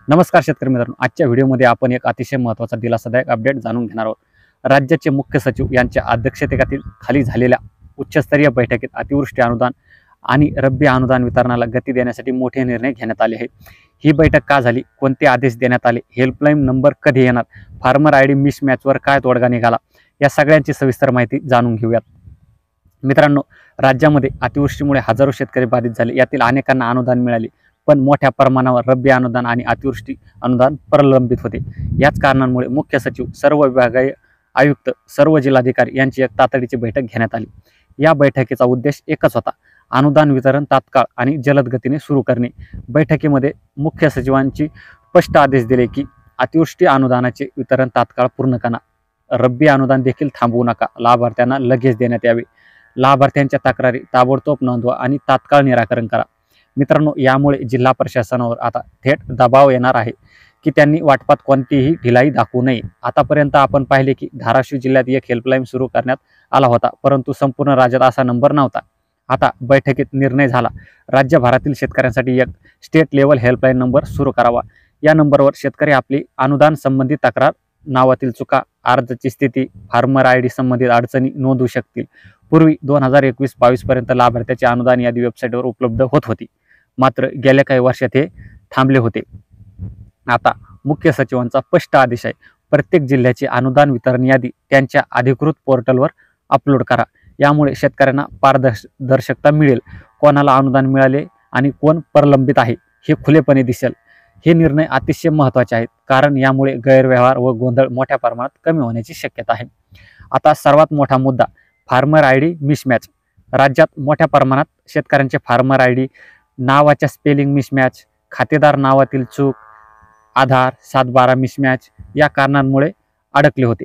नमस्कार शेतकरी मित्रांनो, आजच्या व्हिडिओमध्ये आपण एक अतिशय महत्त्वाचा दिलासादायक अपडेट जाणून घेणार आहोत। राज्याचे मुख्य सचिव यांच्या अध्यक्षतेखाली खाली झालेल्या उच्चस्तरीय बैठकीत अतिवृष्टी अनुदान आणि रब्बी अनुदान वितरणाला गती देण्यासाठी मोठे निर्णय घेण्यात आले आहेत। ही बैठक का झाली, कोणते आदेश देण्यात आले, हेल्पलाईन नंबर कधी येणार, फार्मर आयडी मिसमॅचवर काय तोडगा निघाला, या सगळ्यांची सविस्तर माहिती जाणून घेऊयात। मित्रांनो, राज्यामध्ये अतिवृष्टीमुळे हजारो शेतकरी बाधित झाले। यातील अनेकांना अनुदान मिळाले, पण मोठ्या प्रमाणावर रब्बी अनुदान आणि अतिवृष्टी अनुदान प्रलंबित होते। याच कारणांमुळे मुख्य सचिव, सर्व विभागीय आयुक्त, सर्व जिल्हाधिकारी यांची एक तातडीची बैठक घेण्यात आली। या बैठकीचा उद्देश एकच होता, अनुदान वितरण तात्काळ आणि जलद गतीने सुरू करणे। बैठकीमध्ये मुख्य सचिवांची स्पष्ट आदेश दिले की अतिवृष्टी अनुदानाचे वितरण तात्काळ पूर्ण करा, रब्बी अनुदान देखील थांबवू नका, लाभार्थ्यांना लगेच देण्यात यावे, लाभार्थ्यांच्या तक्रारी ताबडतोब नोंदवा आणि तात्काळ निराकरण करा। मित्रांनो, यामुळे जिल्हा प्रशासनावर आता थेट दबाव येणार आहे की त्यांनी वाटपात कोणतीही ढिलाई दाखवू नये। आतापर्यंत आपण पाहिले की धाराशिव जिल्ह्यात एक हेल्पलाईन सुरू करण्यात आला होता, परंतु संपूर्ण राज्यात असा नंबर नव्हता। आता बैठकीत निर्णय झाला, राज्यभरातील शेतकऱ्यांसाठी एक स्टेट लेवल हेल्पलाईन नंबर सुरू करावा। या नंबरवर शेतकरी आपली अनुदान संबंधित तक्रार, नावातील चुका, अर्जाची स्थिती, फार्मर आयडी संबंधित अडचणी नोंदवू शकतील। पूर्वी 2021-22 पर्यंत लाभार्थ्याची अनुदान यादी वेबसाईटवर उपलब्ध होत होती, मात्र गेल्या काही वर्षात हे थांबले होते। आता मुख्य सचिवांचा स्पष्ट आदेश आहे, प्रत्येक जिल्ह्याची अनुदान वितरण यादी त्यांच्या अधिकृत पोर्टलवर अपलोड करा। यामुळे शेतकऱ्यांना पारदर्शकता मिळेल, कोणाला अनुदान मिळाले आणि कोण प्रलंबित आहे हे खुलेपणे दिसेल। हे निर्णय अतिशय महत्त्वाचे आहेत, कारण यामुळे गैरव्यवहार व गोंधळ मोठ्या प्रमाणात कमी होण्याची शक्यता आहे। आता सर्वात मोठा मुद्दा, फार्मर आयडी मिसमॅच। राज्यात मोठ्या प्रमाणात शेतकऱ्यांचे फार्मर आयडी नावाच्या स्पेलिंग मिसमॅच, खातेदार नावातील चूक, आधार 712 मिसमॅच या कारणांमुळे अडकले होते।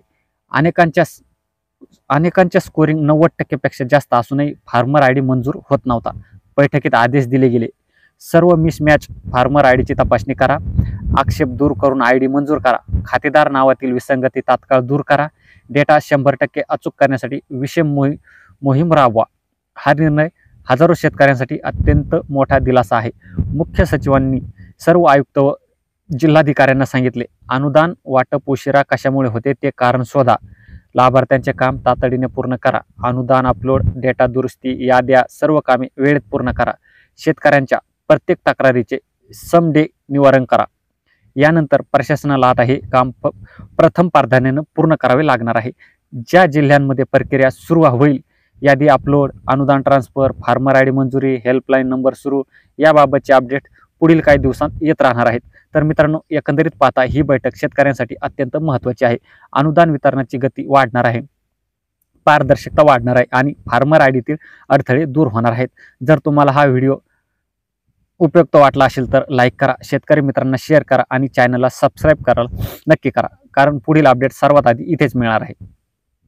अनेकांच्या स्कोरिंग 90% पेक्षा जास्त असूनही फार्मर आयडी मंजूर होत नव्हता। बैठकीत आदेश दिले गेले, सर्व मिसमॅच फार्मर आयडीची तपासणी करा, आक्षेप दूर करून आयडी मंजूर करा, खातेदार नावातील विसंगती तात्काळ दूर करा, डेटा 100% अचूक करण्यासाठी विशेष मोहीम राबवा। हा निर्णय हजारो शेतकऱ्यांसाठी अत्यंत मोठा दिलासा आहे। मुख्य सचिवांनी सर्व आयुक्त व जिल्हाधिकाऱ्यांना सांगितले, अनुदान वाटप उशिरा कशामुळे होते ते कारण शोधा, लाभार्थ्यांचे काम तातडीने पूर्ण करा, अनुदान अपलोड, डेटा दुरुस्ती, याद्या सर्व कामे वेळेत पूर्ण करा, शेतकऱ्यांच्या प्रत्येक तक्रारीचे समडे निवारण करा। यानंतर प्रशासनाला आता हे काम प्रथम प्राधान्याने पूर्ण करावे लागणार आहे। ज्या जिल्ह्यांमध्ये प्रक्रिया सुरू होईल, यादी अपलोड, अनुदान ट्रान्सफर, फार्मर आयडी मंजुरी, हेल्पलाईन नंबर सुरू, याबाबतचे अपडेट पुढील काही दिवसांत येत राहणार आहेत। तर मित्रांनो, एकंदरीत पाहता ही बैठक शेतकऱ्यांसाठी अत्यंत महत्त्वाची आहे। अनुदान वितरणाची गती वाढणार आहे, पारदर्शकता वाढणार आहे आणि फार्मर आयडीतील अडथळे दूर होणार आहेत। जर तुम्हाला हा व्हिडिओ उपयुक्त वाटला असेल तर लाईक करा, शेतकरी मित्रांना शेअर करा आणि चॅनलला सबस्क्राईब करायला नक्की करा, कारण पुढील अपडेट सर्वात आधी इथेच मिळणार आहे।